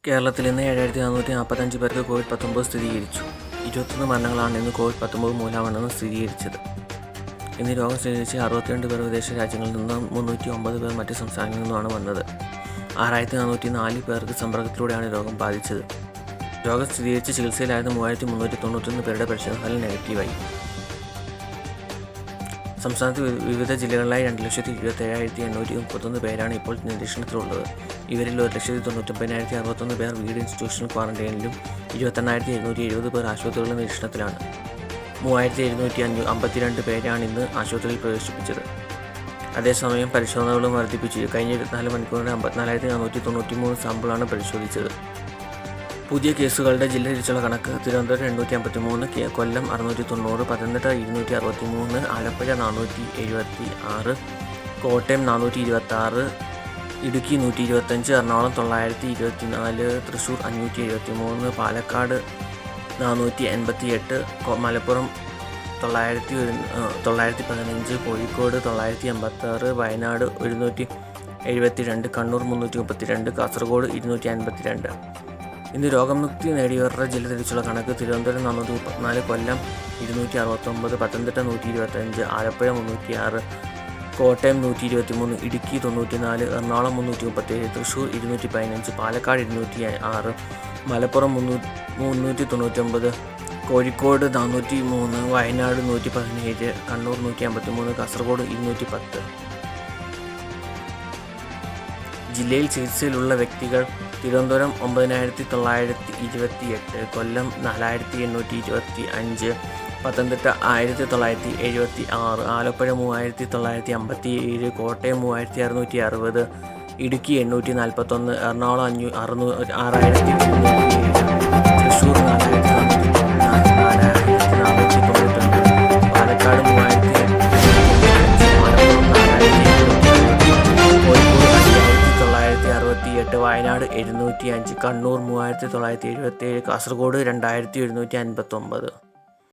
കേരളത്തിൽ ഇന്ന് 7445 പേർക്ക് കോവിഡ്-19 സ്ഥിരീകരിച്ചു. 21 മരണങ്ങളാണ് ഇന്ന് കോവിഡ്-19 മൂലമാണെന്ന് സ്ഥിരീകരിച്ചത്. ഇന്ന് രോഗം സ്ഥിരീകരിച്ച 62 പേർ വിദേശ രാജ്യങ്ങളിൽ നിന്നും 309 പേർ മറ്റ് സംസ്ഥാനങ്ങളിൽ നിന്നുമാണ് വന്നത്. 6404 പേർക്ക് സമ്പർക്കത്തിലൂടെയാണ് രോഗം ബാധിച്ചത്. രോഗം സ്ഥിരീകരിച്ച് ചികിത്സയിലായിരുന്ന 3391 പേരുടെ പരിശോധനാ ഫലം നെഗറ്റീവായി. സംസ്ഥാനത്ത് വിവിധ ജില്ലകളിലായി 2,27,831 പേരാണ് ഇപ്പോൾ നിരീക്ഷണത്തിലുള്ളത്. ഇവരിൽ 1,99,061 പേർ വീട് ഇൻസ്റ്റിറ്റ്യൂഷണൽ ക്വാറന്റൈനിലും 28,770 പേർ ആശുപത്രികളിലെ നിരീക്ഷണത്തിലാണ്. 3,752 പേരാണ് ഇന്ന് ആശുപത്രിയിൽ പ്രവേശിപ്പിച്ചത്. അതേസമയം പരിശോധനകളും വർദ്ധിപ്പിച്ചു. കഴിഞ്ഞ 24 മണിക്കൂറിൽ 54,493 സാമ്പിളാണ് പരിശോധിച്ചത്. പുതിയ കേസുകളുടെ ജില്ല തിരിച്ചുള്ള കണക്ക്: തിരുവനന്തപുരം 853, കൊല്ലം 690, പത്തനംതിട്ട 263, ആലപ്പുഴ 476, കോട്ടയം 426, ഇടുക്കി 125, എറണാകുളം 924, തൃശ്ശൂർ 573, പാലക്കാട് 488, മലപ്പുറം 915, കോഴിക്കോട് 986, വയനാട് 172, കണ്ണൂർ 332, കാസർഗോഡ് 252. ഇന്ന് രോഗമുക്തി നേടിയവരുടെ ജില്ല തിരിച്ചുള്ള കണക്ക്: തിരുവനന്തപുരം 434, കൊല്ലം 269, പത്തനംതിട്ട 125, ആലപ്പുഴ 306, കോട്ടയം 123, ഇടുക്കി 94, എറണാകുളം 337, തൃശ്ശൂർ 215, പാലക്കാട് 206, മലപ്പുറം 399, കോഴിക്കോട് 403, വയനാട് 117, കണ്ണൂർ 153, കാസർഗോഡ് 210. ജില്ലയിൽ ചികിത്സയിലുള്ള വ്യക്തികൾ: തിരുവനന്തപുരം 9,928, കൊല്ലം 4,825, പത്തനംതിട്ട 1,976, ആലപ്പുഴ 3,957, കോട്ടയം 3,660, ഇടുക്കി 841, എറണാകുളം 6,307, തൃശ്ശൂർ 4,499, പാലക്കാട് 3,000, വയനാട് 705, കണ്ണൂർ 3,977, കാസർഗോഡ് 2,759.